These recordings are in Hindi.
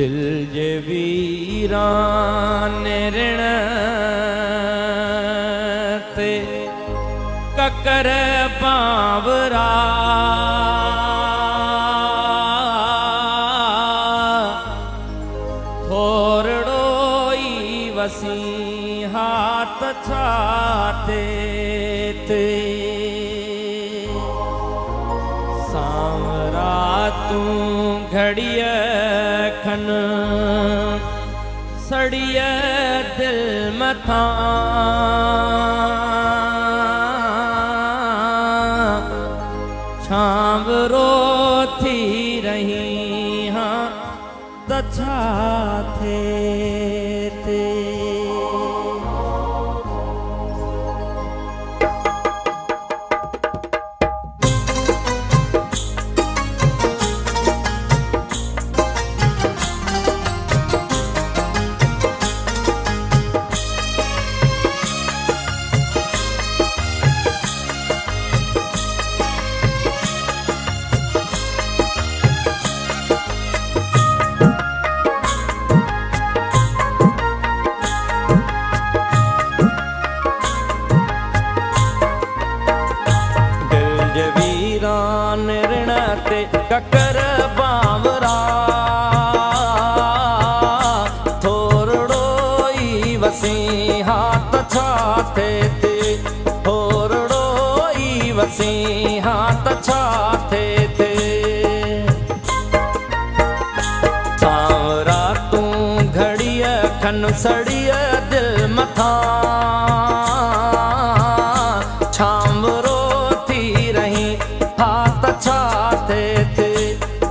दिल जे वीरान ऋण ते ककर बावरा थोरड़ो ई वसी हाथ छाते ते सांवरा तू घड़िय खन सड़िय दिल मथा छावरो थी रही हाँ तछा थे ते ककर बावरा थोरड़ो ई वसी हाथ छाते ते थोरड़ो ई वसी हाथ छाते ते सांवरा तू घड़िय खन सड़िय दिल मथा छावरो थी रही हाथ छाते ते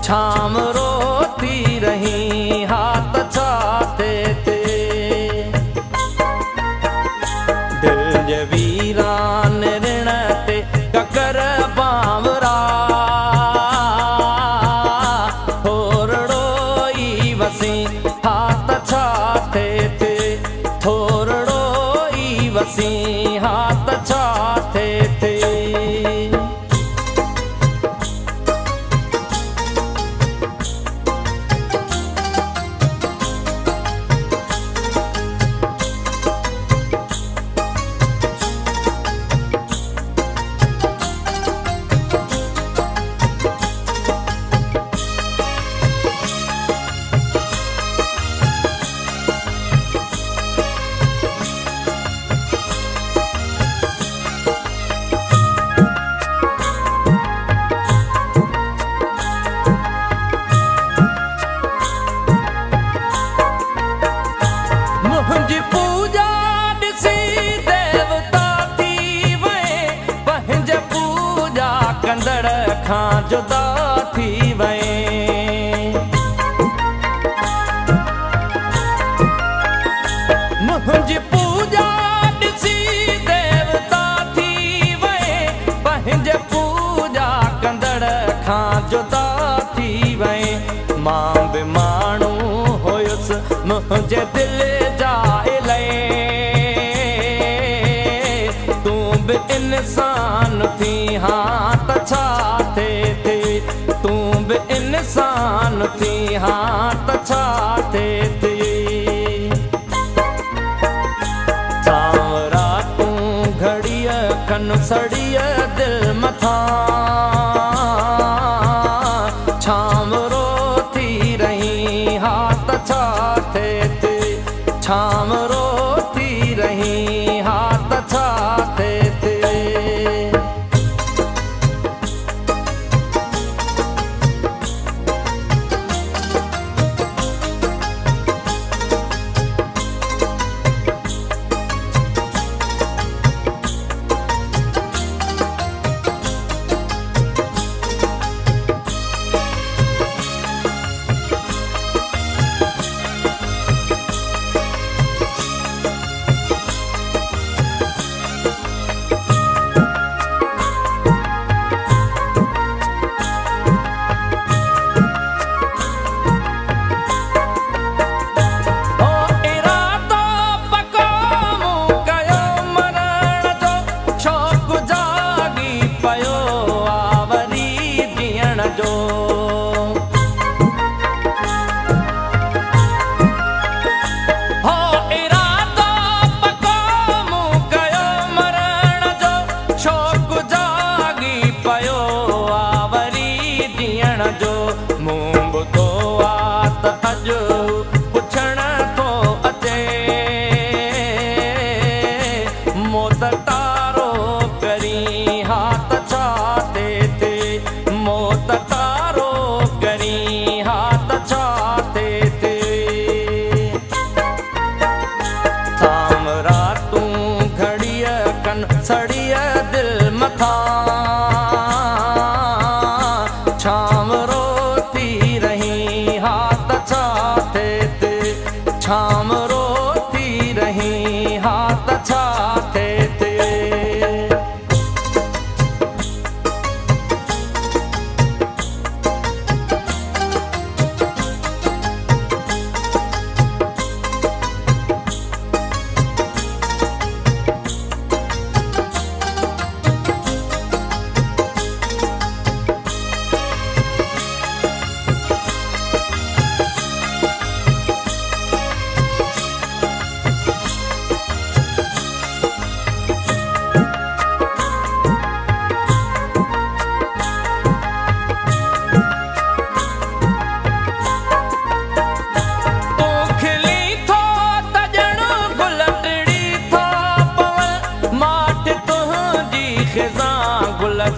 छाम रोती रही हाथ छाते ते दिल जे वीरान ऋण ते ककर बावरा थोरड़ो ई वसी हाथ छाते ते थोरड़ो ई वसी हाथ छाते ते पूजा ॾिसी देवता थी वए पंहिंज पूजा कंदड़ खां जुदा थी वए मुंहिंजी पूजा ॾिसी देवता थी वए पंहिंज पूजा कंदड़ खां जुदा थी वए मां बि माण्हू हुयुसि मुंहिंजे दिल इंसान थी हाँ तछा थे ते तू भी इंसान थी हाँ तछा थे ते सांवरा तू घड़िय खन सड़िय दिल मथा छावरो थी रही हाँ तछा थे ते छावरो थी रही हाँ तछा थे ते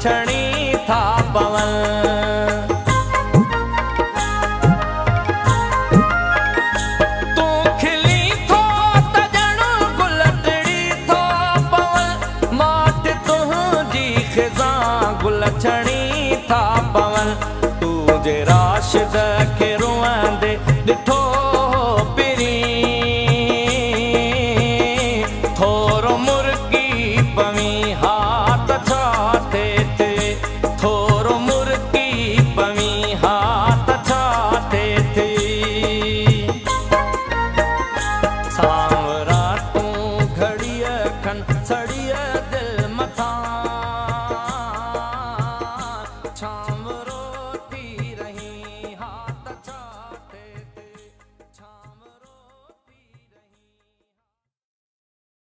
छणी था पवन। तूं खिली थो त ॼण गुल टिड़ी थो पवन, माठ तुंहिंजी ख़िज़ा गुल छणी था पवन। तूं जे राशिद खे रुअंदे ॾिठो